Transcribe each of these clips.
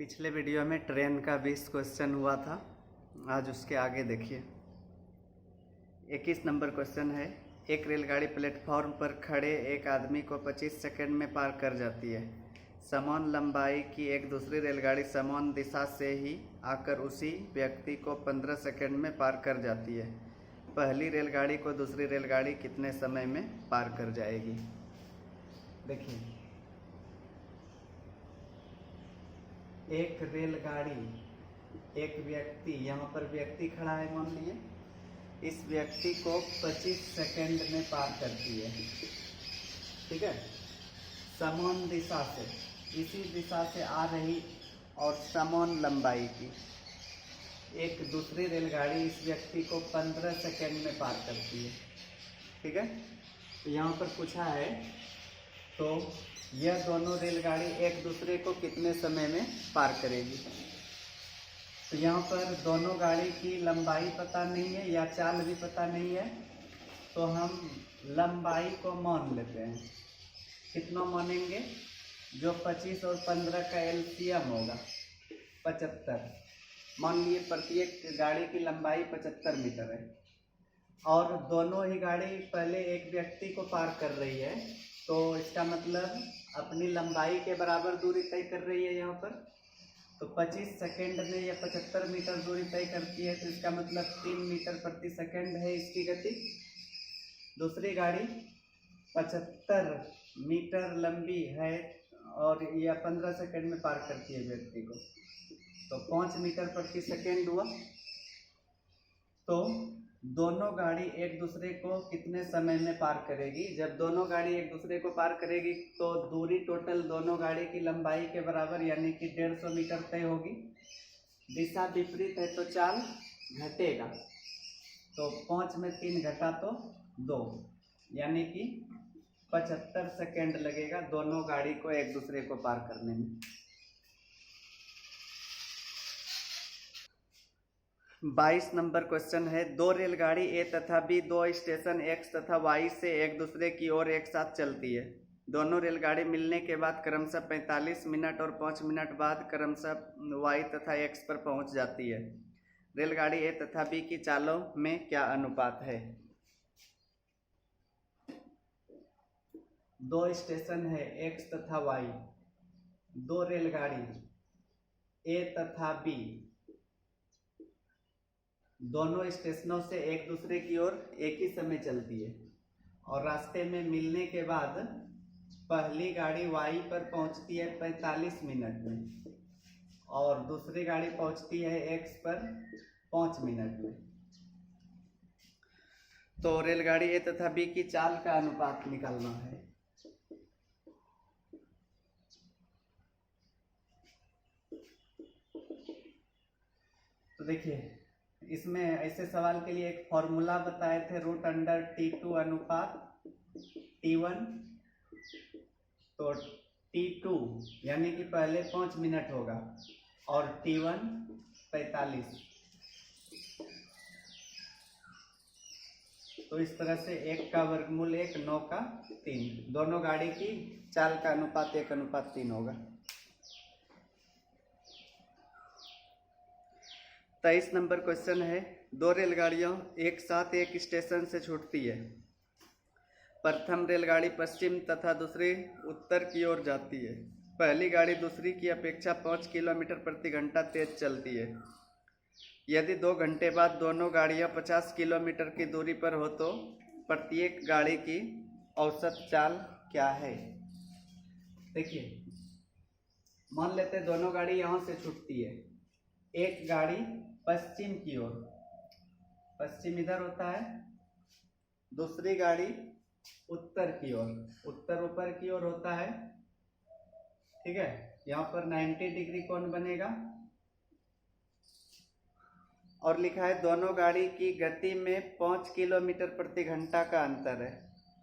पिछले वीडियो में ट्रेन का 20 क्वेश्चन हुआ था, आज उसके आगे देखिए। 21 नंबर क्वेश्चन है, एक रेलगाड़ी प्लेटफॉर्म पर खड़े एक आदमी को 25 सेकंड में पार कर जाती है। समान लंबाई की एक दूसरी रेलगाड़ी समान दिशा से ही आकर उसी व्यक्ति को 15 सेकंड में पार कर जाती है। पहली रेलगाड़ी को दूसरी रेलगाड़ी कितने समय में पार कर जाएगी? देखिए, एक रेलगाड़ी, एक व्यक्ति, यहाँ पर व्यक्ति खड़ा है मान लिए, इस व्यक्ति को 25 सेकंड में पार करती है। ठीक है, समान दिशा से, इसी दिशा से आ रही और समान लंबाई की एक दूसरी रेलगाड़ी इस व्यक्ति को 15 सेकंड में पार करती है। ठीक है, तो यहाँ पर पूछा है तो यह दोनों रेलगाड़ी एक दूसरे को कितने समय में पार करेगी। तो यहाँ पर दोनों गाड़ी की लंबाई पता नहीं है या चाल भी पता नहीं है, तो हम लंबाई को मान लेते हैं। कितना मानेंगे? जो 25 और 15 का एलसीएम होगा 75। मान लिए प्रत्येक गाड़ी की लंबाई 75 मीटर है और दोनों ही गाड़ी पहले एक व्यक्ति को पार कर रही है, तो इसका मतलब अपनी लंबाई के बराबर दूरी तय कर रही है यहाँ पर। तो 25 सेकंड में यह 75 मीटर दूरी तय करती है, तो इसका मतलब 3 मीटर प्रति सेकंड है इसकी गति। दूसरी गाड़ी 75 मीटर लंबी है और यह 15 सेकंड में पार करती है व्यक्ति को, तो 5 मीटर प्रति सेकंड हुआ। तो दोनों गाड़ी एक दूसरे को कितने समय में पार करेगी? जब दोनों गाड़ी एक दूसरे को पार करेगी तो दूरी टोटल दोनों गाड़ी की लंबाई के बराबर यानी कि 150 मीटर तय होगी। दिशा विपरीत है तो चाल घटेगा, तो 5 में 3 घटा तो 2, यानी कि 75 सेकंड लगेगा दोनों गाड़ी को एक दूसरे को पार करने में। 22 नंबर क्वेश्चन है, दो रेलगाड़ी ए तथा बी दो स्टेशन एक्स तथा वाई से एक दूसरे की ओर एक साथ चलती है। दोनों रेलगाड़ी मिलने के बाद क्रमशः 45 मिनट और 5 मिनट बाद क्रमशः वाई तथा एक्स पर पहुंच जाती है। रेलगाड़ी ए तथा बी की चालों में क्या अनुपात है? दो स्टेशन है एक्स तथा वाई, दो रेलगाड़ी ए तथा बी दोनों स्टेशनों से एक दूसरे की ओर एक ही समय चलती है और रास्ते में मिलने के बाद पहली गाड़ी वाई पर पहुंचती है 45 मिनट में और दूसरी गाड़ी पहुंचती है एक्स पर 5 मिनट में। तो रेलगाड़ी ए तथा बी की चाल का अनुपात निकालना है। तो देखिए, इसमें ऐसे सवाल के लिए एक फॉर्मूला बताए थे, √T2 अनुपात T1। तो T2 यानी कि पहले 5 मिनट होगा और T1 45। तो इस तरह से 1 का वर्गमूल 1, 9 का 3, दोनों गाड़ी की चाल का अनुपात 1:3 होगा। 23 नंबर क्वेश्चन है, दो रेलगाड़ियां एक साथ एक स्टेशन से छूटती है। प्रथम रेलगाड़ी पश्चिम तथा दूसरी उत्तर की ओर जाती है। पहली गाड़ी दूसरी की अपेक्षा 5 किलोमीटर प्रति घंटा तेज चलती है। यदि 2 घंटे बाद दोनों गाड़ियां 50 किलोमीटर की दूरी पर हो तो प्रत्येक गाड़ी की औसत चाल क्या है? देखिए, मान लेते हैं दोनों गाड़ी यहाँ से छूटती है। एक गाड़ी पश्चिम की ओर, पश्चिम इधर होता है, दूसरी गाड़ी उत्तर की ओर, उत्तर ऊपर की ओर होता है। ठीक है, यहाँ पर 90 डिग्री कोण बनेगा और लिखा है दोनों गाड़ी की गति में 5 किलोमीटर प्रति घंटा का अंतर है।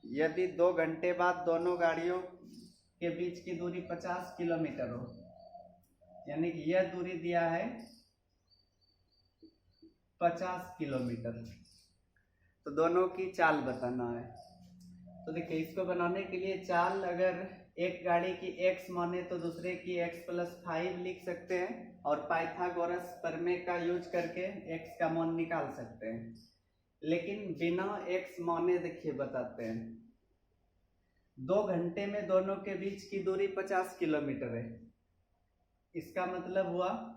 यदि 2 घंटे बाद दोनों गाड़ियों के बीच की दूरी 50 किलोमीटर हो, यानी कि यह दूरी दिया है 50 किलोमीटर, तो दोनों की चाल बताना है। तो देखिए, इसको बनाने के लिए चाल अगर एक गाड़ी की x माने तो दूसरे की x+5 लिख सकते हैं, और पाइथागोरस प्रमेय का यूज करके x का मान निकाल सकते हैं। लेकिन बिना x माने देखिए बताते हैं। 2 घंटे में दोनों के बीच की दूरी 50 किलोमीटर है। इसका मतलब हुआ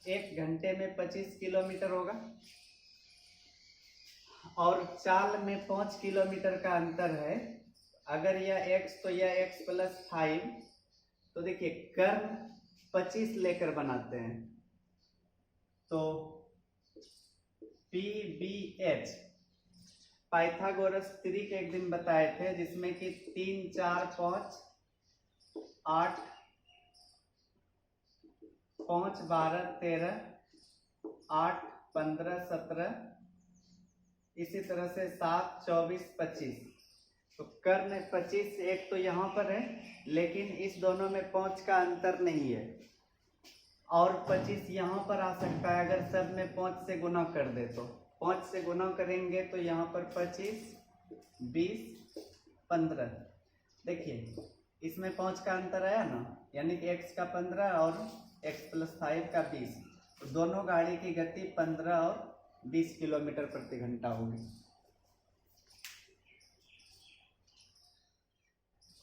1 घंटे में 25 किलोमीटर होगा, और चाल में 5 किलोमीटर का अंतर है। अगर यह x तो यह x+5, तो देखिए कर्ण 25 लेकर बनाते हैं, तो PBH पाइथागोरस त्रिक एक दिन बताए थे, जिसमें कि 3 4 5 8 5 12 13 8 15 17, इसी तरह से 7 24 25। तो कर्ण 25 एक तो यहाँ पर है, लेकिन इस दोनों में 5 का अंतर नहीं है, और 25 यहाँ पर आ सकता है अगर सब में 5 से गुना कर दे तो। 5 से गुना करेंगे तो यहाँ पर 25 20 15। देखिए इसमें 5 का अंतर आया ना, यानी कि x का 15 और x+5 का 20। तो दोनों गाड़ी की गति 15 और 20 किलोमीटर प्रति घंटा होगी।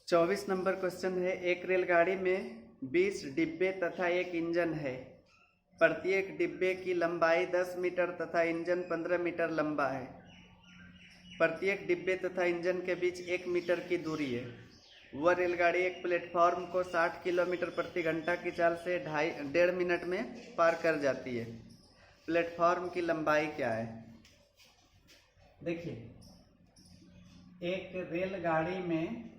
24 नंबर क्वेश्चन है, एक रेलगाड़ी में 20 डिब्बे तथा एक इंजन है। प्रत्येक डिब्बे की लंबाई 10 मीटर तथा इंजन 15 मीटर लंबा है। प्रत्येक डिब्बे तथा इंजन के बीच 1 मीटर की दूरी है। वह रेलगाड़ी एक प्लेटफॉर्म को 60 किलोमीटर प्रति घंटा की चाल से 1.5 मिनट में पार कर जाती है। प्लेटफॉर्म की लंबाई क्या है? देखिए, एक रेलगाड़ी में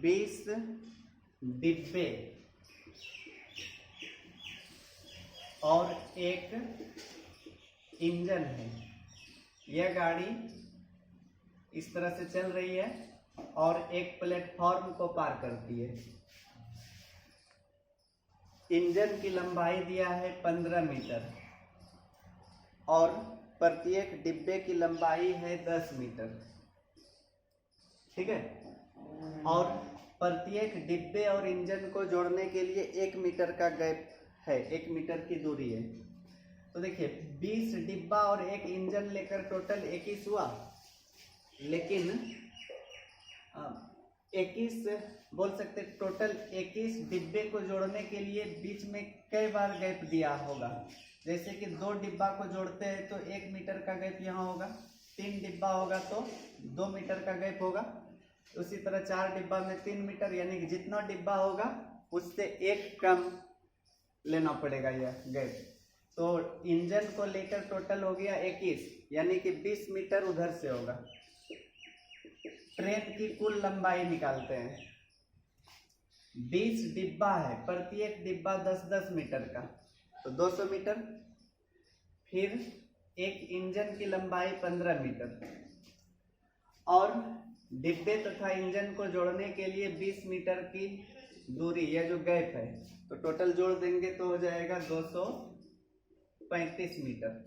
बीस डिब्बे और एक इंजन है। यह गाड़ी इस तरह से चल रही है और एक प्लेटफॉर्म को पार करती है। इंजन की लंबाई दिया है 15 मीटर और प्रत्येक डिब्बे की लंबाई है 10 मीटर। ठीक है, और प्रत्येक डिब्बे और इंजन को जोड़ने के लिए 1 मीटर का गैप है, 1 मीटर की दूरी है। तो देखिए 20 डिब्बा और एक इंजन लेकर टोटल 21 हुआ, लेकिन 21 बोल सकते, टोटल 21 डिब्बे को जोड़ने के लिए बीच में कई बार गैप दिया होगा। जैसे कि 2 डिब्बा को जोड़ते हैं तो 1 मीटर का गैप यहाँ होगा, 3 डिब्बा होगा तो 2 मीटर का गैप होगा, उसी तरह 4 डिब्बा में 3 मीटर, यानी कि जितना डिब्बा होगा उससे 1 कम लेना पड़ेगा यह गैप। तो इंजन को लेकर टोटल हो गया 21, यानी कि 20 मीटर उधर से होगा। ट्रेन की कुल लंबाई निकालते हैं। 20 डिब्बा है, प्रत्येक डिब्बा 10-10 मीटर का, तो 200 मीटर। फिर एक इंजन की लंबाई 15 मीटर, और डिब्बे तथा इंजन को जोड़ने के लिए 20 मीटर की दूरी, यह जो गैप है, तो टोटल जोड़ देंगे तो हो जाएगा 235 मीटर।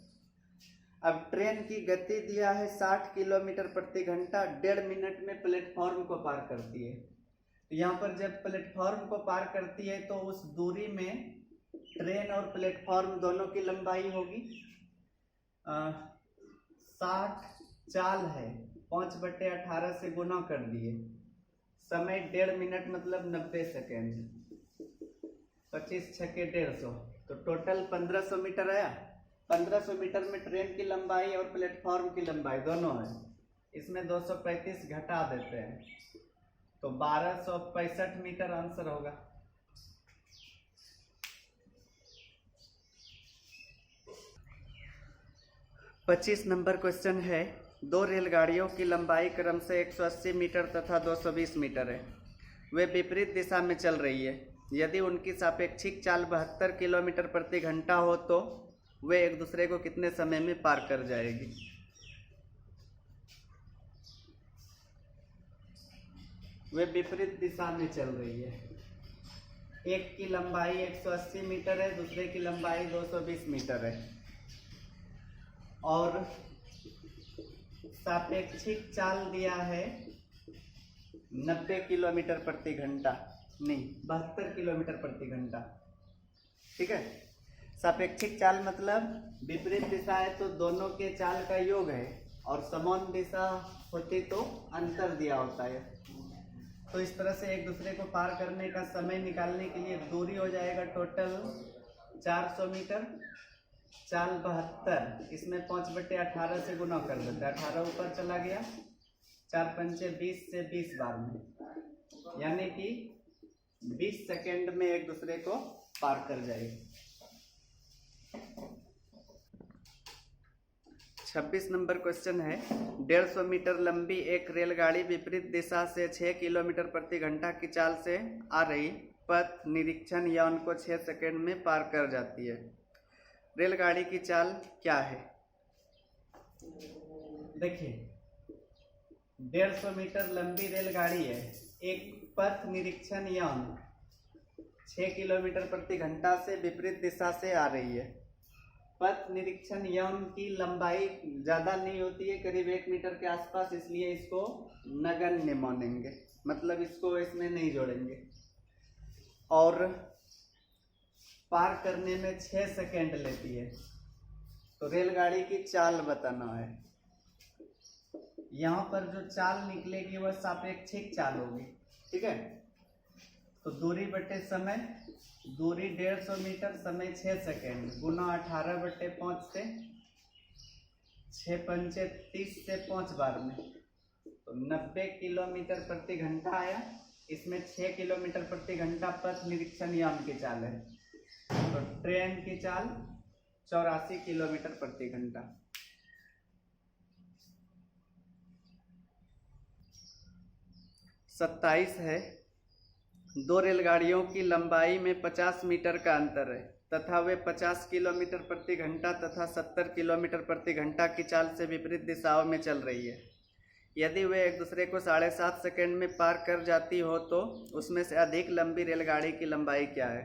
अब ट्रेन की गति दिया है 60 किलोमीटर प्रति घंटा, 1.5 मिनट में प्लेटफॉर्म को पार करती है। तो यहाँ पर जब प्लेटफॉर्म को पार करती है तो उस दूरी में ट्रेन और प्लेटफॉर्म दोनों की लंबाई होगी 60। चाल है 5/18 से गुना कर दिए, समय 1.5 मिनट मतलब 90 सेकेंड, 25 छक्के 150, तो टोटल 1500 मीटर आया। 1500 मीटर में ट्रेन की लंबाई और प्लेटफॉर्म की लंबाई दोनों है, इसमें 235 घटा देते हैं तो 1265 मीटर आंसर होगा। पच्चीस नंबर क्वेश्चन है, 2 रेलगाड़ियों की लंबाई क्रमशः 180 मीटर तथा 220 मीटर है। वे विपरीत दिशा में चल रही है। यदि उनकी सापेक्षिक चाल 72 किलोमीटर प्रति घंटा हो तो वे एक दूसरे को कितने समय में पार कर जाएगी? वे विपरीत दिशा में चल रही है। एक की लंबाई 180 मीटर है, दूसरे की लंबाई 220 मीटर है, और सापेक्षिक चाल दिया है 90 किलोमीटर प्रति घंटा, नहीं 72 किलोमीटर प्रति घंटा। ठीक है, सापेक्षिक चाल मतलब विपरीत दिशा है तो दोनों के चाल का योग है, और समान दिशा होती तो अंतर दिया होता है। तो इस तरह से एक दूसरे को पार करने का समय निकालने के लिए दूरी हो जाएगा टोटल 400 मीटर, चाल 72, इसमें 5/18 से गुना कर देते हैं, 18 ऊपर चला गया, 4 पंचे 20 से 20 बार में, यानी कि 20 सेकेंड में एक दूसरे को पार कर जाएगी। 26 नंबर क्वेश्चन है, 150 मीटर लंबी एक रेलगाड़ी विपरीत दिशा से 6 किलोमीटर प्रति घंटा की चाल से आ रही पथ निरीक्षण यान को 6 सेकेंड में पार कर जाती है। रेलगाड़ी की चाल क्या है? देखिए, 150 मीटर लंबी रेलगाड़ी है, एक पथ निरीक्षण यान 6 किलोमीटर प्रति घंटा से विपरीत दिशा से आ रही है। पथ निरीक्षण यान की लंबाई ज़्यादा नहीं होती है, करीब 1 मीटर के आसपास, इसलिए इसको नगण्य मानेंगे, मतलब इसको इसमें नहीं जोड़ेंगे। और पार करने में 6 सेकेंड लेती है, तो रेलगाड़ी की चाल बताना है। यहाँ पर जो चाल निकलेगी वह सापेक्षिक चाल होगी। ठीक है, तो दूरी बटे समय, दूरी 150 मीटर, समय 6 सेकेंड, गुना 18/5 से, 6 पंचे 30 से 5 बार में, तो 90 किलोमीटर प्रति घंटा आया। इसमें 6 किलोमीटर प्रति घंटा पथ निरीक्षण यान की चाल है, तो ट्रेन की चाल 84 किलोमीटर प्रति घंटा। सत्ताईस है, 2 रेलगाड़ियों की लंबाई में 50 मीटर का अंतर है तथा वे 50 किलोमीटर प्रति घंटा तथा 70 किलोमीटर प्रति घंटा की चाल से विपरीत दिशाओं में चल रही है। यदि वे एक दूसरे को 7.5 सेकेंड में पार कर जाती हो तो उसमें से अधिक लंबी रेलगाड़ी की लंबाई क्या है?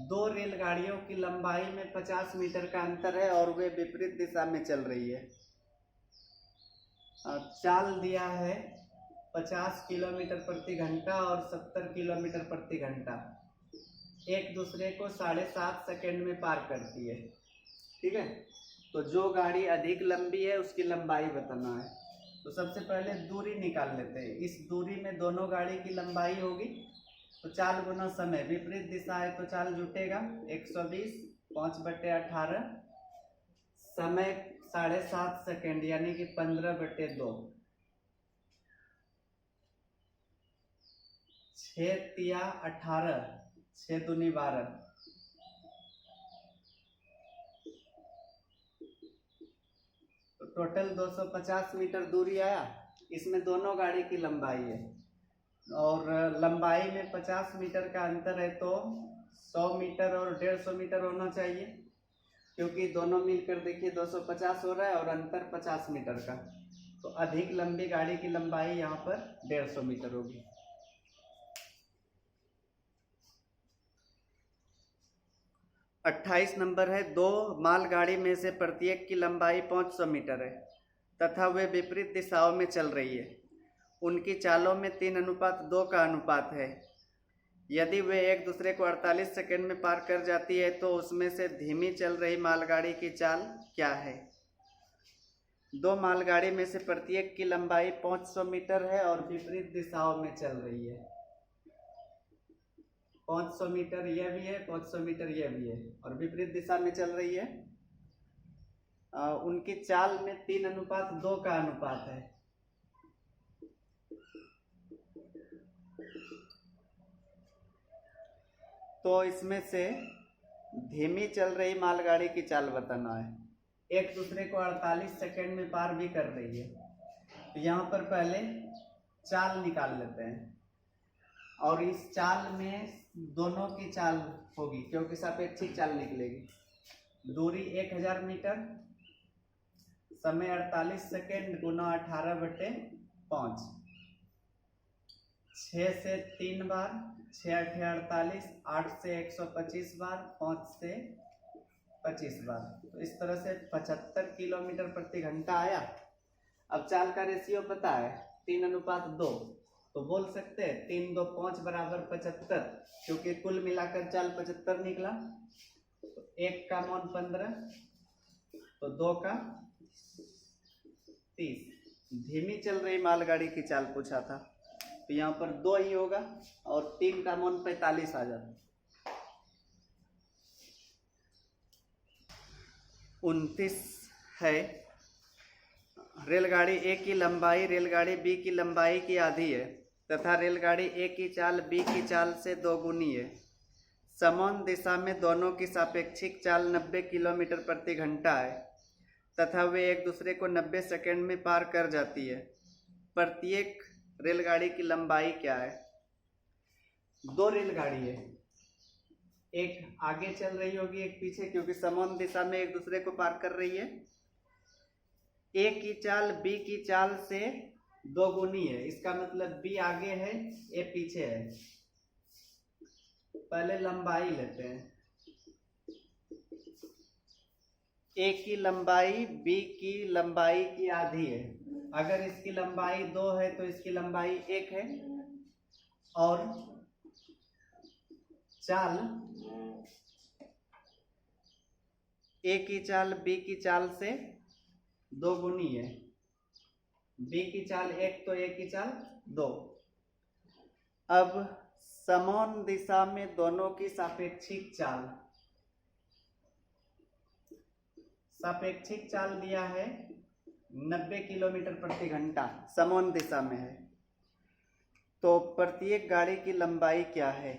2 रेलगाड़ियों की लंबाई में 50 मीटर का अंतर है और वे विपरीत दिशा में चल रही है। चाल दिया है 50 किलोमीटर प्रति घंटा और 70 किलोमीटर प्रति घंटा, एक दूसरे को 7.5 सेकेंड में पार करती है। ठीक है, तो जो गाड़ी अधिक लंबी है उसकी लंबाई बताना है। तो सबसे पहले दूरी निकाल लेते हैं। इस दूरी में दोनों गाड़ी की लंबाई होगी, तो चाल गुना समय, विपरीत दिशा है तो चाल जुटेगा 120, 5/18, समय 7.5 सेकेंड यानी कि 15/2, 6 तिया 18, 6 दूनी 12, तो टोटल 250 मीटर दूरी आया। इसमें दोनों गाड़ी की लंबाई है और लंबाई में 50 मीटर का अंतर है, तो 100 मीटर और 150 मीटर होना चाहिए, क्योंकि दोनों मिलकर देखिए 250 हो रहा है और अंतर 50 मीटर का, तो अधिक लंबी गाड़ी की लंबाई यहाँ पर 150 मीटर होगी। 28 नंबर है, 2 मालगाड़ी में से प्रत्येक की लंबाई 500 मीटर है तथा वे विपरीत दिशाओं में चल रही है। उनकी चालों में 3:2 का अनुपात है। यदि वे एक दूसरे को 48 सेकेंड में पार कर जाती है तो उसमें से धीमी चल रही मालगाड़ी की चाल क्या है? 2 मालगाड़ी में से प्रत्येक की लंबाई 500 मीटर है और विपरीत दिशाओं में चल रही है। 500 मीटर यह भी है, 500 मीटर यह भी है और विपरीत दिशा में चल रही है। उनकी चाल में 3:2 का अनुपात है। तो इसमें से धीमी चल रही मालगाड़ी की चाल बताना है। एक दूसरे को 48 सेकेंड में पार भी कर रही है, तो यहाँ पर पहले चाल निकाल लेते हैं और इस चाल में दोनों की चाल होगी क्योंकि सापेक्षिक चाल निकलेगी। दूरी 1000 मीटर, समय 48 सेकेंड गुना 18/5, 6 से 3 बार, 6 8 48, 8 से 125 बार, 5 से 25 बार, तो इस तरह से 75 किलोमीटर प्रति घंटा आया। अब चाल का रेशियो पता है 3:2, तो बोल सकते हैं 3 2 5 बराबर 75, क्योंकि कुल मिलाकर चाल 75 निकला। तो 1 का मान 15, तो 2 का 30। धीमी चल रही मालगाड़ी की चाल पूछा था, तो यहाँ पर 2 ही होगा और 3 का मान 45 आ जाता। 29 है, रेलगाड़ी ए की लंबाई रेलगाड़ी बी की लंबाई की आधी है तथा रेलगाड़ी ए की चाल बी की चाल से 2 गुनी है। समान दिशा में दोनों की सापेक्षिक चाल 90 किलोमीटर प्रति घंटा है तथा वे एक दूसरे को 90 सेकंड में पार कर जाती है। प्रत्येक रेलगाड़ी की लंबाई क्या है? 2 रेलगाड़ी है, एक आगे चल रही होगी एक पीछे, क्योंकि समान दिशा में एक दूसरे को पार कर रही है। ए की चाल बी की चाल से 2 गुनी है, इसका मतलब बी आगे है ए पीछे है। पहले लंबाई लेते हैं, ए की लंबाई बी की लंबाई की आधी है। अगर इसकी लंबाई 2 है तो इसकी लंबाई 1 है, और चाल ए की चाल बी की चाल से 2 गुनी है। बी की चाल 1 तो ए की चाल 2। अब समान दिशा में दोनों की सापेक्षिक चाल, सापेक्षिक चाल दिया है 90 किलोमीटर प्रति घंटा, समान दिशा में है, तो प्रत्येक गाड़ी की लंबाई क्या है?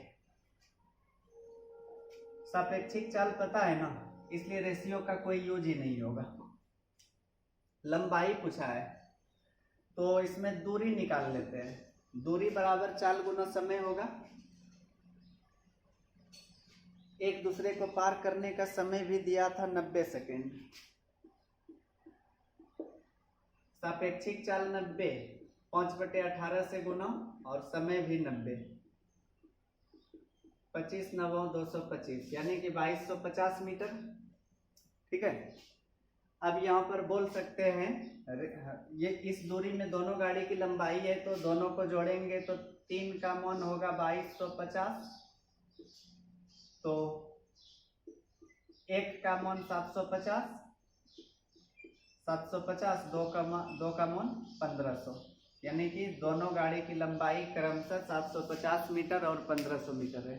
सापेक्षिक चाल पता है ना, इसलिए रेशियो का कोई यूज ही नहीं होगा। लंबाई पूछा है तो इसमें दूरी निकाल लेते हैं। दूरी बराबर चाल गुना समय होगा। एक दूसरे को पार करने का समय भी दिया था 90 सेकेंड। सापेक्षिक चाल 90, 5/18 से गुना और समय भी 90, 25 9 225, यानी कि 2250 मीटर। ठीक है, अब यहाँ पर बोल सकते हैं ये इस दूरी में दोनों गाड़ी की लंबाई है, तो दोनों को जोड़ेंगे तो 3 का मान होगा 2250, तो 1 का मान 750, 750, 2 का मान 1500, यानी कि दोनों गाड़ी की लंबाई क्रमशः 750 मीटर और 1500 मीटर है।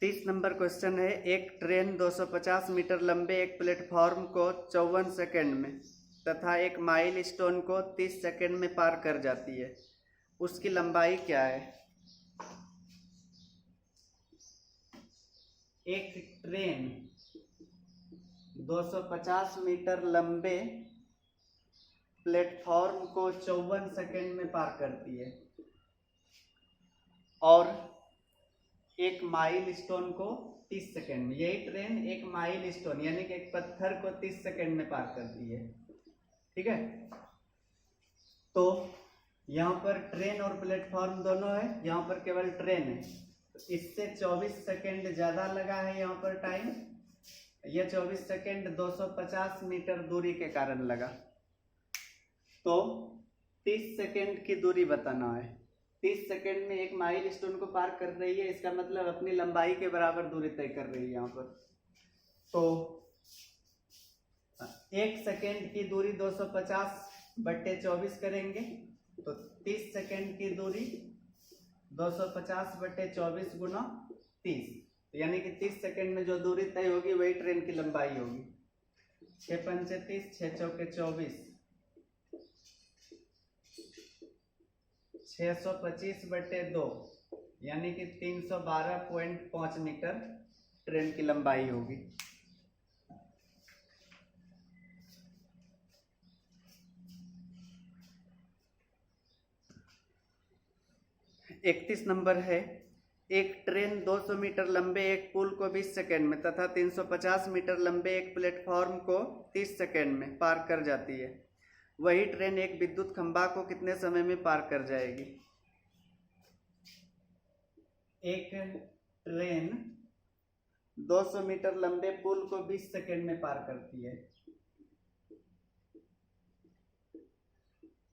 तीस नंबर क्वेश्चन है, एक ट्रेन 250 मीटर लंबे एक प्लेटफॉर्म को 54 सेकंड में तथा एक माइल स्टोन को 30 सेकंड में पार कर जाती है, उसकी लंबाई क्या है? एक ट्रेन 250 मीटर लंबे प्लेटफॉर्म को 54 सेकंड में पार करती है और एक माइल स्टोन को 30 सेकंड में। यही ट्रेन एक माइल स्टोन यानी कि एक पत्थर को 30 सेकंड में पार करती है। ठीक है, तो यहाँ पर ट्रेन और प्लेटफॉर्म दोनों है, यहाँ पर केवल ट्रेन है, तो इससे 24 सेकंड ज्यादा लगा है यहाँ पर टाइम। यह 24 सेकंड 250 मीटर दूरी के कारण लगा, तो 30 सेकंड की दूरी बताना है। 30 सेकंड में एक माइल स्टोन को पार कर रही है, इसका मतलब अपनी लंबाई के बराबर दूरी तय कर रही है यहाँ पर। तो 1 सेकंड की दूरी 250/24 करेंगे, तो 30 सेकंड की दूरी 250/24 गुना 30, यानी कि 30 सेकंड में जो दूरी तय होगी वही ट्रेन की लंबाई होगी। 6 पंचे 30, 6 चौके 24, 625/2, यानी कि 312.5 मीटर ट्रेन की लंबाई होगी। इकतीस नंबर है, एक ट्रेन 200 मीटर लंबे एक पुल को 20 सेकंड में तथा 350 मीटर लंबे एक प्लेटफॉर्म को 30 सेकंड में पार कर जाती है, वही ट्रेन एक विद्युत खंभा को कितने समय में पार कर जाएगी? एक ट्रेन 200 मीटर लंबे पुल को 20 सेकंड में पार करती है।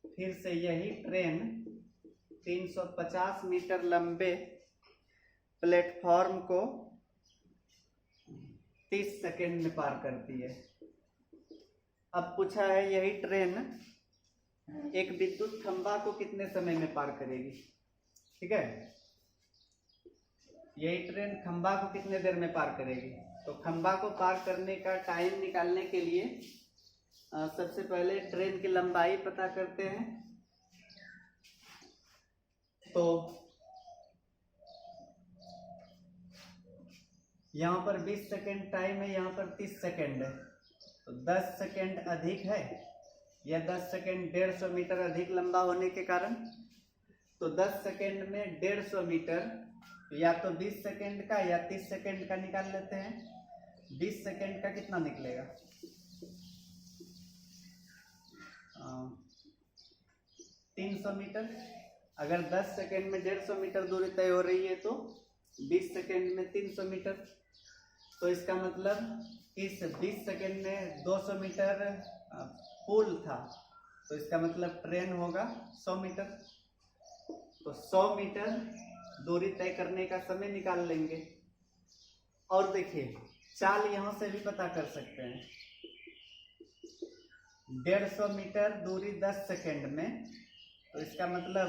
फिर से यही ट्रेन 350 मीटर लंबे प्लेटफॉर्म को 30 सेकंड में पार करती है। अब पूछा है यही ट्रेन एक विद्युत खंभा को कितने समय में पार करेगी। ठीक है, यही ट्रेन खंभा को कितने देर में पार करेगी। तो खंभा को पार करने का टाइम निकालने के लिए सबसे पहले ट्रेन की लंबाई पता करते हैं। तो यहाँ पर 20 सेकेंड टाइम है, यहाँ पर 30 सेकेंड है, तो 10 सेकेंड अधिक है या 10 सेकेंड 150 मीटर अधिक लंबा होने के कारण। तो 10 सेकेंड में 150 मीटर या तो 20 सेकेंड का या 30 सेकेंड का निकाल लेते हैं। 20 सेकेंड का कितना निकलेगा? 300 मीटर। अगर 10 सेकेंड में 150 मीटर दूरी तय हो रही है तो 20 सेकेंड में 300 मीटर। तो इसका मतलब इस 20 सेकेंड में 200 मीटर पुल था, तो इसका मतलब ट्रेन होगा 100 मीटर। तो 100 मीटर दूरी तय करने का समय निकाल लेंगे। और देखिए चाल यहाँ से भी पता कर सकते हैं। 150 मीटर दूरी 10 सेकेंड में, तो इसका मतलब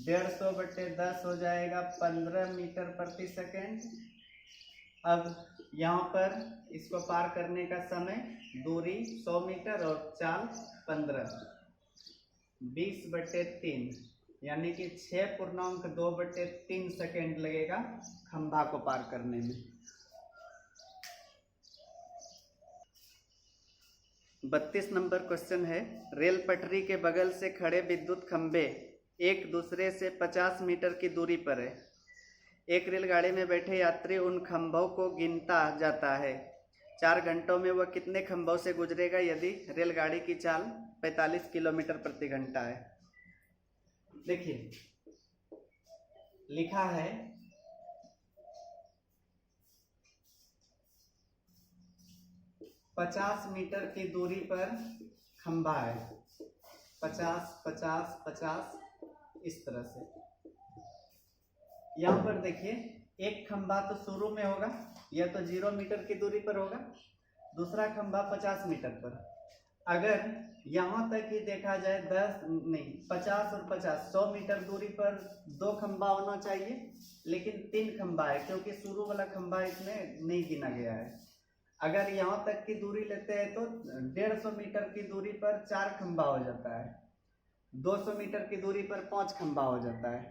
150 बटे 10 हो जाएगा 15 मीटर प्रति सेकेंड। अब यहाँ पर इसको पार करने का समय, दूरी 100 मीटर और चाल 15, 20 बटे 3 यानी कि 6.2 बटे 3 सेकेंड लगेगा खंभा को पार करने में। 32 नंबर क्वेश्चन है, रेल पटरी के बगल से खड़े विद्युत खंभे एक दूसरे से 50 मीटर की दूरी पर है। एक रेलगाड़ी में बैठे यात्री उन खंभों को गिनता जाता है। 4 घंटों में वह कितने खंभों से गुजरेगा यदि रेलगाड़ी की चाल 45 किलोमीटर प्रति घंटा है। देखिए लिखा है 50 मीटर की दूरी पर खंभा है, 50 50 50 इस तरह से। यहाँ पर देखिए एक खंभा तो शुरू में होगा, या तो 0 मीटर की दूरी पर होगा, दूसरा खंभा 50 मीटर पर। अगर यहाँ तक ही देखा जाए 50 और 50 100 मीटर दूरी पर 2 खंभा होना चाहिए, लेकिन 3 खंभा है क्योंकि शुरू वाला खंभा इसमें नहीं गिना गया है। अगर यहाँ तक की दूरी लेते हैं तो 150 मीटर की दूरी पर 4 खंभा हो जाता है, 200 मीटर की दूरी पर 5 खंभा हो जाता है।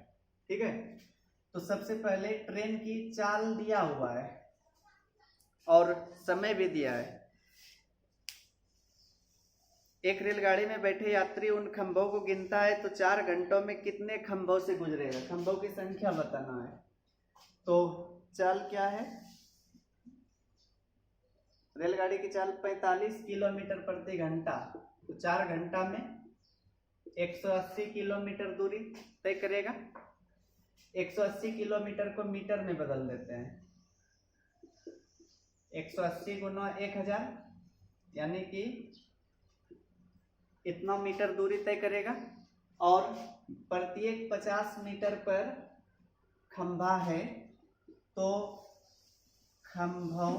ठीक है, तो सबसे पहले ट्रेन की चाल दिया हुआ है और समय भी दिया है। एक रेलगाड़ी में बैठे यात्री उन खंभों को गिनता है तो 4 घंटों में कितने खंभों से गुजरेगा, खंभों की संख्या बताना है। तो चाल क्या है, रेलगाड़ी की चाल 45 किलोमीटर प्रति घंटा, तो 4 घंटा में 180 किलोमीटर दूरी तय करेगा। 180 किलोमीटर को मीटर में बदल देते हैं, 180 गुना 1000 यानी कि इतना मीटर दूरी तय करेगा। और प्रत्येक 50 मीटर पर खंभा है, तो खंभों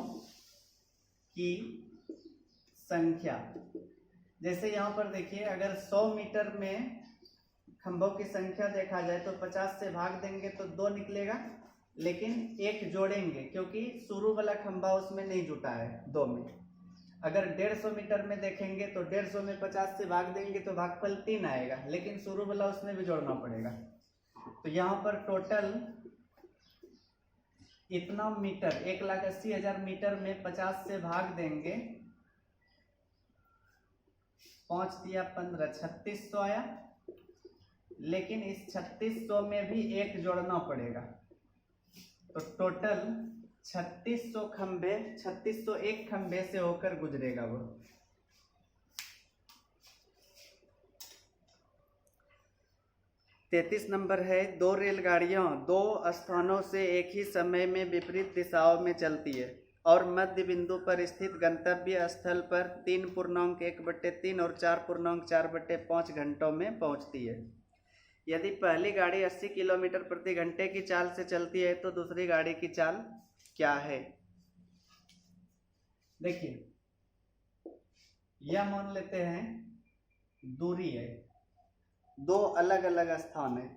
की संख्या, जैसे यहाँ पर देखिए अगर 100 मीटर में खंभों की संख्या देखा जाए तो 50 से भाग देंगे तो 2 निकलेगा, लेकिन 1 जोड़ेंगे क्योंकि शुरू वाला खंभा उसमें नहीं जुटा है 2 में। अगर 150 मीटर में देखेंगे तो 150 में 50 से भाग देंगे तो भागफल 3 आएगा, लेकिन शुरू वाला उसमें भी जोड़ना पड़ेगा। तो यहाँ पर टोटल इतना मीटर 1,80,000 मीटर में 50 से भाग देंगे, 5 दिया 15, 3600 आया। लेकिन इस 3600 में भी एक जोड़ना पड़ेगा, तो टोटल 3600 खंबे, 3600 एक खंबे से होकर गुजरेगा वो। तैतीस नंबर है, दो रेलगाड़ियां दो स्थानों से एक ही समय में विपरीत दिशाओं में चलती है और मध्य बिंदु पर स्थित गंतव्य स्थल पर 3.1/3 और 4.4/5 घंटों में पहुंचती है। यदि पहली गाड़ी 80 किलोमीटर प्रति घंटे की चाल से चलती है तो दूसरी गाड़ी की चाल क्या है? देखिए, यह मान लेते हैं दूरी है, दो अलग अलग स्थान है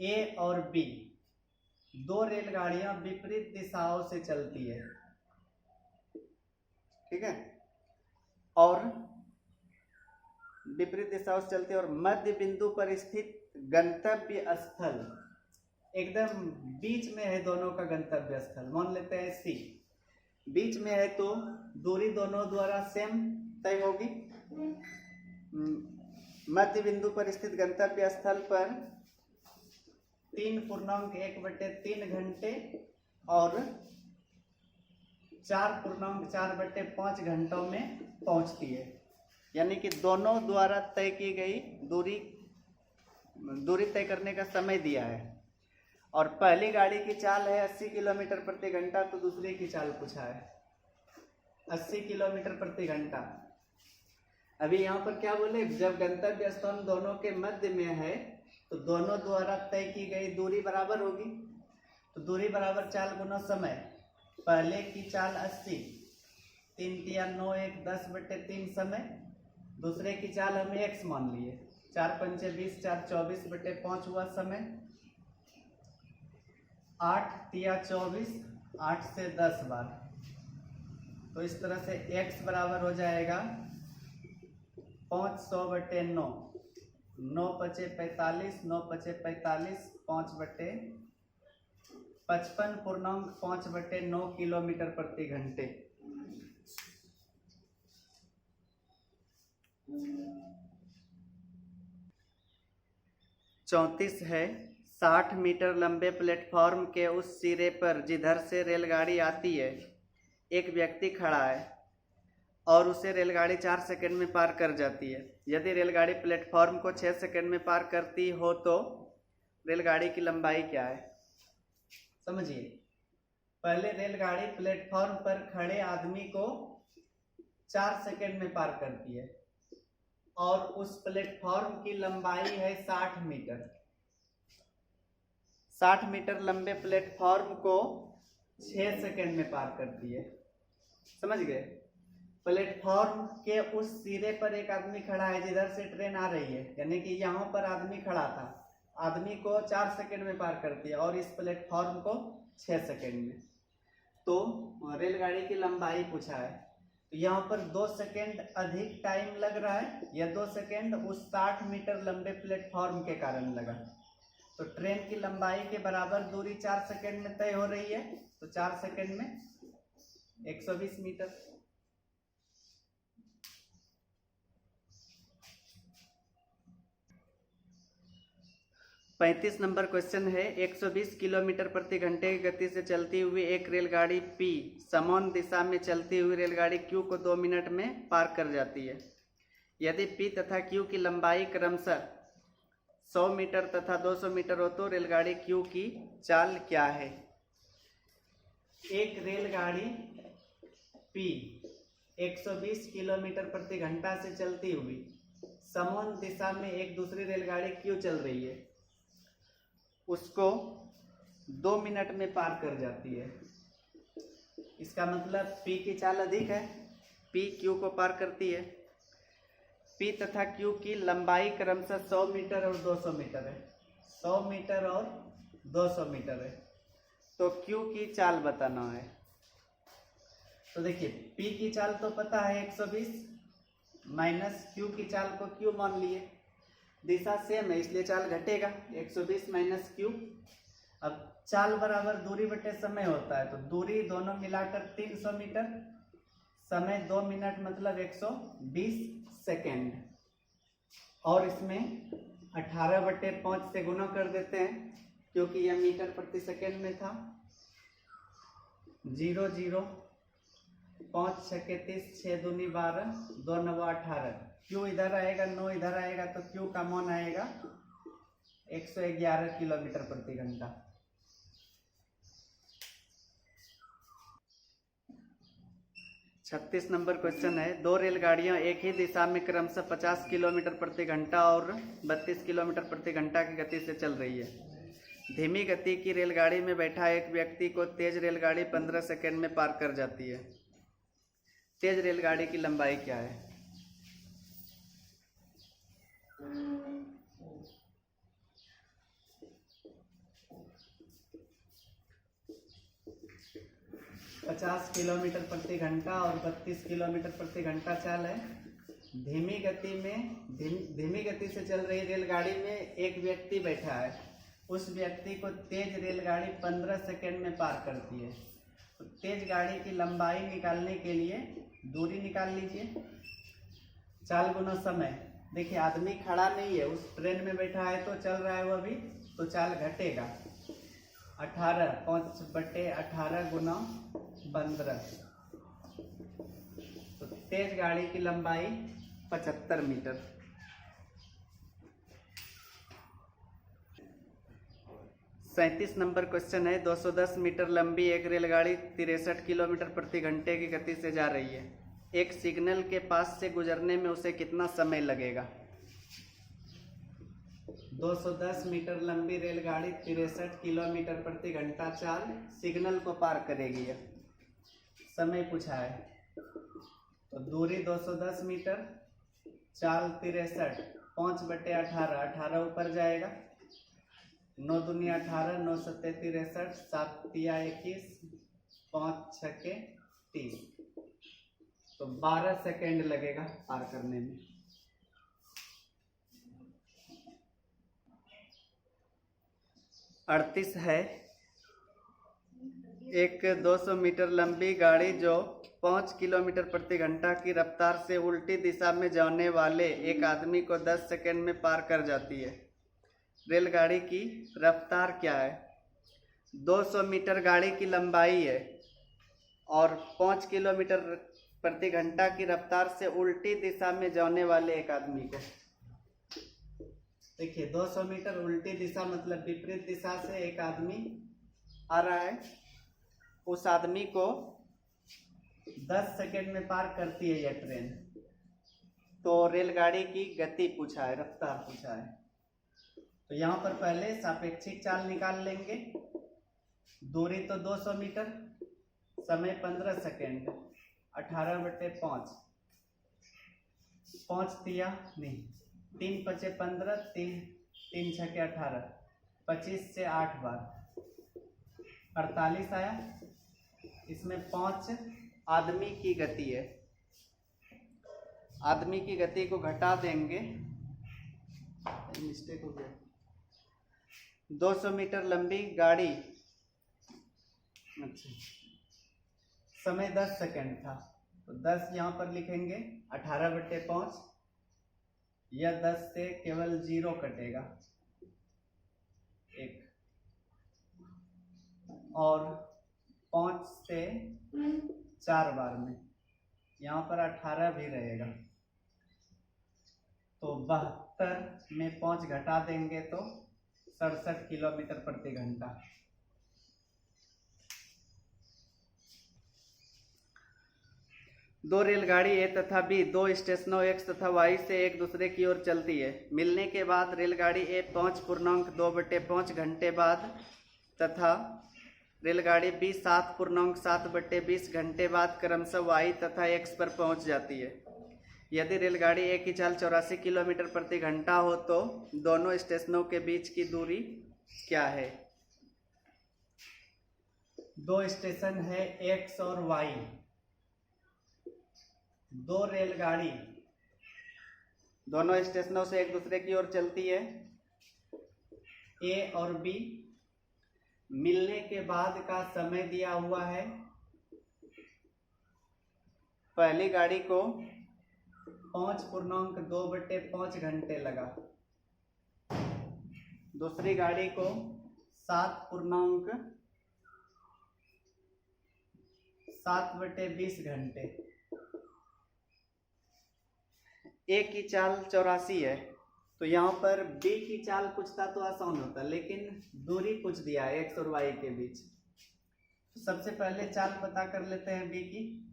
ए और बी, दो रेलगाड़ियां विपरीत दिशाओं से चलती है, ठीक है, और विपरीत दिशाओं से चलती है और मध्य बिंदु पर स्थित गंतव्य स्थल एकदम बीच में है, दोनों का गंतव्य स्थल मान लेते हैं सी, बीच में है तो दूरी दोनों द्वारा सेम तय होगी। मध्य बिंदु पर स्थित गंतव्य स्थल पर 3.1/3 घंटे और 4.4/5 घंटों में पहुंचती है, यानी कि दोनों द्वारा तय की गई दूरी तय करने का समय दिया है और पहली गाड़ी की चाल है 80 किलोमीटर प्रति घंटा, तो दूसरी की चाल पूछा है 80 किलोमीटर प्रति घंटा। अभी यहाँ पर क्या बोले, जब गंतव्य स्थान दोनों के मध्य में है तो दोनों द्वारा तय की गई दूरी बराबर होगी, तो दूरी बराबर चाल गुना समय। पहले की चाल 80, 3 तिया 9 1 10/3 समय, दूसरे की चाल हमें x मान लिए, 4 पंचे 20 4 24/5 हुआ समय, 8 तिया 24, 8 से 10 बार, तो इस तरह से x बराबर हो जाएगा 500/9, 9 पचे 45, 9 पचे 45, 55.5/9 किलोमीटर प्रति घंटे। चौंतीस है, 60 मीटर लंबे प्लेटफॉर्म के उस सिरे पर जिधर से रेलगाड़ी आती है एक व्यक्ति खड़ा है और उसे रेलगाड़ी 4 सेकंड में पार कर जाती है। यदि रेलगाड़ी प्लेटफॉर्म को 6 सेकंड में पार करती हो तो रेलगाड़ी की लंबाई क्या है? समझिए, पहले रेलगाड़ी प्लेटफॉर्म पर खड़े आदमी को 4 सेकंड में पार करती है और उस प्लेटफॉर्म की लंबाई है 60 मीटर। 60 मीटर लंबे प्लेटफॉर्म को 6 सेकंड में पार करती है, समझ गए? प्लेटफॉर्म के उस सिरे पर एक आदमी खड़ा है जिधर से ट्रेन आ रही है, यानी कि यहाँ पर आदमी खड़ा था, आदमी को 4 सेकंड में पार करती है और इस प्लेटफॉर्म को 6 सेकंड में, तो रेलगाड़ी की लंबाई पूछा है। तो यहाँ पर 2 सेकंड अधिक टाइम लग रहा है, यह 2 सेकंड उस 60 मीटर लंबे प्लेटफॉर्म के कारण लगा, तो ट्रेन की लंबाई के बराबर दूरी 4 सेकंड में तय हो रही है, तो 4 सेकंड में 120 मीटर। पैंतीस नंबर क्वेश्चन है, 120 किलोमीटर प्रति घंटे की गति से चलती हुई एक रेलगाड़ी P समान दिशा में चलती हुई रेलगाड़ी Q को 2 मिनट में पार कर जाती है। यदि P तथा Q की लंबाई क्रमशः 100 मीटर तथा 200 मीटर हो तो रेलगाड़ी Q की चाल क्या है? एक रेलगाड़ी P 120 किलोमीटर प्रति घंटा से चलती हुई समान दिशा में एक दूसरी रेलगाड़ी Q चल रही है, उसको 2 मिनट में पार कर जाती है। इसका मतलब P की चाल अधिक है, P Q को पार करती है। P तथा Q की लंबाई क्रमशः 100 मीटर और 200 मीटर है, 100 मीटर और 200 मीटर है, तो Q की चाल बताना है। तो देखिए, P की चाल तो पता है 120 माइनस Q की चाल को Q मान लिए, दिशा सेम है इसलिए चाल घटेगा, 120 माइनस Q। अब चाल बराबर दूरी बटे समय होता है, तो दूरी दोनों मिलाकर 300 मीटर, समय 2 मिनट मतलब 120 सेकेंड, और इसमें 18/5 से गुना कर देते हैं क्योंकि यह मीटर प्रति सेकेंड में था। 0 0 5 6 30 6 दूनी 12 2 9 18। क्यू इधर आएगा, 9 इधर आएगा तो क्यू का मान आएगा 111 किलोमीटर प्रति घंटा। छत्तीस नंबर क्वेश्चन है, दो रेलगाड़ियां एक ही दिशा में क्रमशः 50 किलोमीटर प्रति घंटा और 32 किलोमीटर प्रति घंटा की गति से चल रही है। धीमी गति की रेलगाड़ी में बैठा एक व्यक्ति को तेज रेलगाड़ी 15 सेकंड में पार कर जाती है। तेज रेलगाड़ी की लंबाई क्या है? पचास किलोमीटर प्रति घंटा और 32 किलोमीटर प्रति घंटा चाल है। धीमी गति से चल रही रेलगाड़ी में एक व्यक्ति बैठा है। उस व्यक्ति को तेज रेलगाड़ी 15 सेकंड में पार करती है। तो तेज गाड़ी की लंबाई निकालने के लिए दूरी निकाल लीजिए। चाल गुना समय। देखिए आदमी खड़ा नहीं है, उस ट्रेन में बैठा है तो चल रहा है वो भी, तो चाल घटेगा। 18 5/18 गुना 15। तो तेज गाड़ी की लंबाई 75 मीटर। सैंतीस नंबर क्वेश्चन है, 210 मीटर लंबी एक रेलगाड़ी 63 किलोमीटर प्रति घंटे की गति से जा रही है। एक सिग्नल के पास से गुजरने में उसे कितना समय लगेगा? 210 मीटर लंबी रेलगाड़ी 63 किलोमीटर प्रति घंटा चाल सिग्नल को पार करेगी। समय पूछा है तो दूरी 210 मीटर, चाल 63, 5/18, 18 ऊपर जाएगा, 9 दूनी 18, 9 सत्ते 63, 7 तिया 21, 5 छक्के 30। तो 12 सेकेंड लगेगा पार करने में। अड़तीस है, एक 200 मीटर लंबी गाड़ी जो 5 किलोमीटर प्रति घंटा की रफ्तार से उल्टी दिशा में जाने वाले एक आदमी को 10 सेकंड में पार कर जाती है। रेलगाड़ी की रफ्तार क्या है? 200 मीटर गाड़ी की लंबाई है और 5 किलोमीटर प्रति घंटा की रफ्तार से उल्टी दिशा में जाने वाले एक आदमी को। देखिए 200 मीटर उल्टी दिशा मतलब विपरीत दिशा से एक आदमी आ रहा है। उस आदमी को 10 सेकंड में पार करती है यह ट्रेन। तो रेलगाड़ी की गति पूछा है, रफ्तार पूछा है। तो यहाँ पर पहले सापेक्षिक चाल निकाल लेंगे। दूरी तो 200 मीटर, समय 15 सेकंड, 18/5, 5 तिया नहीं, 3 पचे 15, 3 छक्के 18, 25 से 8 बार 48 आया। इसमें 5 आदमी की गति है। आदमी की गति को घटा देंगे, मिस्टेक हो गया। 200 मीटर लंबी गाड़ी, अच्छा समय 10 सेकंड था तो 10 यहाँ पर लिखेंगे, 18/5। यह 10 से केवल 0 कटेगा 1, और 5 से 4 बार में यहाँ पर 18 भी रहेगा। तो 72 में 5 घटा देंगे तो 67 किलोमीटर प्रति घंटा। दो रेलगाड़ी ए तथा बी दो स्टेशनों एक्स तथा वाई से एक दूसरे की ओर चलती है। मिलने के बाद रेलगाड़ी ए 5.2/5 घंटे बाद तथा रेलगाड़ी बी 7.7/20 घंटे बाद क्रमशः वाई तथा एक्स पर पहुंच जाती है। यदि रेलगाड़ी ए की चाल 84 किलोमीटर प्रति घंटा हो तो दोनों स्टेशनों के बीच की दूरी क्या है? दो स्टेशन है एक्स और वाई। दो रेलगाड़ी दोनों स्टेशनों से एक दूसरे की ओर चलती है। ए और बी मिलने के बाद का समय दिया हुआ है। पहली गाड़ी को 5.2/5 घंटे लगा। दूसरी गाड़ी को 7.7/20 घंटे। ए की चाल 84 है, तो यहाँ पर बी की चाल पूछता तो आसान होता, लेकिन दूरी पूछ दिया है एक्स और वाई के बीच। तो सबसे पहले चाल पता कर लेते हैं बी की।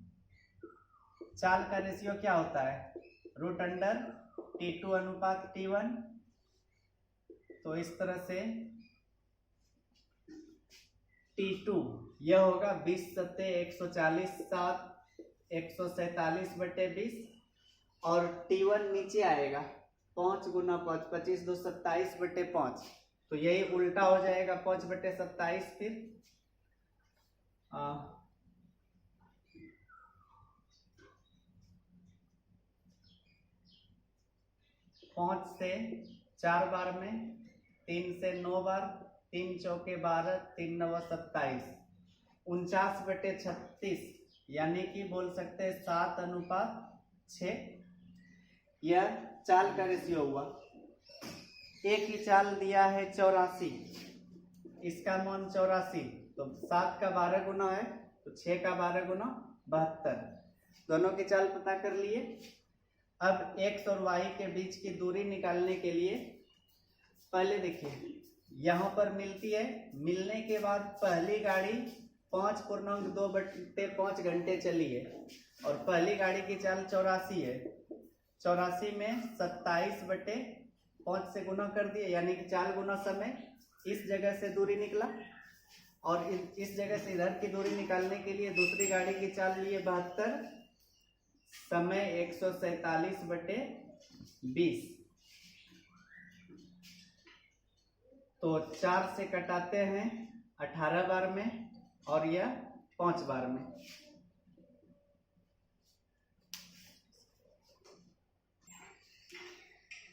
चाल का रेशियो क्या होता है? √T2/T1। तो इस तरह से T2 यह होगा 20 सत्ते 140 7 147/20, और T1 नीचे आएगा 5 × 5 25 2 27/5। तो यही उल्टा हो जाएगा 5/27। फिर 5 से 4 बार में, 3 से 9 बार, 3 चौके 12, 3 9 27, 49/36, यानी कि बोल सकते हैं 7:6। यह चाल का रेशियो हुआ। एक की चाल दिया है 84, इसका मान 84, तो 7 का 12 गुना है, तो 6 का 12 गुना 72। दोनों की चाल पता कर लिए। अब x और y के बीच की दूरी निकालने के लिए पहले देखिए, यहाँ पर मिलती है, मिलने के बाद पहली गाड़ी 5.2/5 घंटे चली है, और पहली गाड़ी की चाल 84 है। 84 में 27/5 से गुना कर दिए, यानी कि 4 गुना समय। इस जगह से दूरी निकला, और इस जगह से इधर की दूरी निकालने के लिए दूसरी गाड़ी की चाल लिए 72, समय 147/20। तो 4 से कटाते हैं 18 बार में, और यह 5 बार में।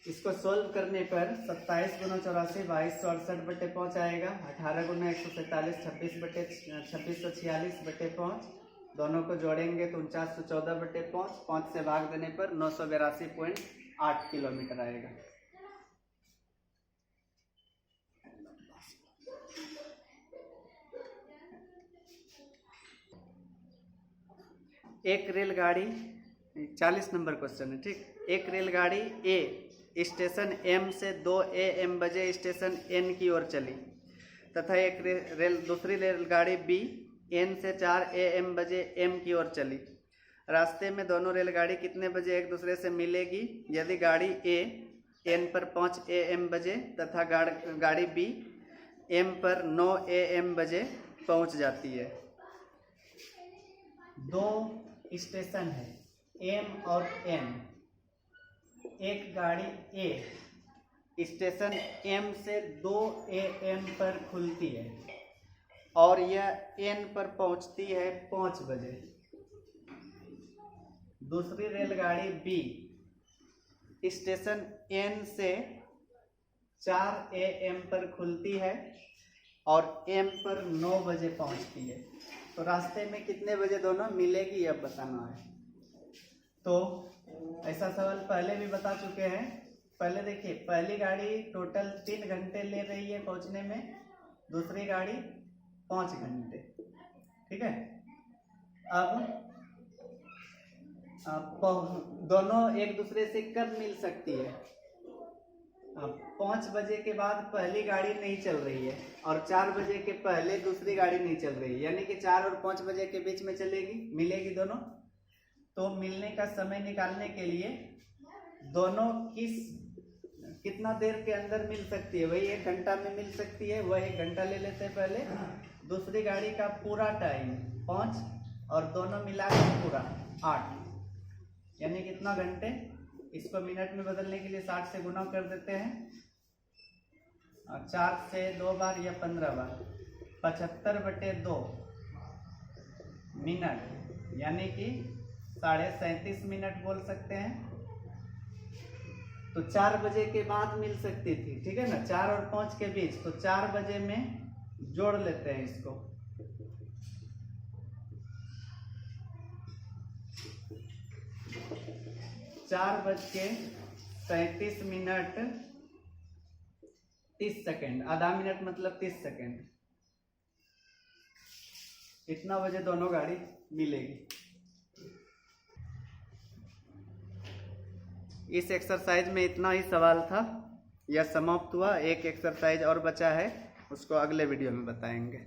इसको सोल्व करने पर 27 × 84 2268/5 आएगा। 18 × 147 26/46 दोनों को जोड़ेंगे तो 4914/5। 5 से भाग देने पर 982.8 किलोमीटर आएगा। एक रेलगाड़ी, 40 नंबर क्वेश्चन है, ठीक। एक रेलगाड़ी ए स्टेशन एम से 2 AM बजे स्टेशन एन की ओर चली, तथा एक दूसरी रेलगाड़ी बी एन से 4 AM बजे एम की ओर चली। रास्ते में दोनों रेलगाड़ी कितने बजे एक दूसरे से मिलेगी यदि गाड़ी ए एन पर 5 AM बजे तथा गाड़ी बी एम पर 9 AM बजे पहुंच जाती है। दो स्टेशन है एम और एन। एक गाड़ी ए स्टेशन एम से 2 AM पर खुलती है, और यह एन पर पहुंचती है 5 बजे। दूसरी रेलगाड़ी बी स्टेशन एन से 4 AM पर खुलती है, और एम पर 9 बजे पहुंचती है। तो रास्ते में कितने बजे दोनों मिलेगी यह बताना है। तो ऐसा सवाल पहले भी बता चुके हैं। पहले देखिए, पहली गाड़ी टोटल 3 घंटे ले रही है पहुंचने में, दूसरी गाड़ी 5 घंटे, ठीक है। अब दोनों एक दूसरे से कब मिल सकती है? 5 बजे के बाद पहली गाड़ी नहीं चल रही है, और 4 बजे के पहले दूसरी गाड़ी नहीं चल रही है, यानी कि 4 और 5 बजे के बीच में चलेगी, मिलेगी दोनों। तो मिलने का समय निकालने के लिए दोनों कितना देर के अंदर मिल सकती है, वही 1 घंटा में मिल सकती है, वह 1 घंटा ले लेते हैं पहले। दूसरी गाड़ी का पूरा टाइम 5, और दोनों मिला के पूरा 8, यानी कितना घंटे। इसको मिनट में बदलने के लिए 60 से गुना कर देते हैं, और 4 से 2 बार या 15 बार, 75/2 मिनट, यानी कि 37.5 मिनट बोल सकते हैं। तो 4 बजे के बाद मिल सकती थी, ठीक है ना, 4 और 5 के बीच। तो 4 बजे में जोड़ लेते हैं इसको, (4:37) 30 सेकंड, आधा मिनट मतलब 30 सेकंड, इतना बजे दोनों गाड़ी मिलेगी। इस एक्सरसाइज में इतना ही सवाल था, यह समाप्त हुआ। एक एक्सरसाइज और बचा है, उसको अगले वीडियो में बताएंगे।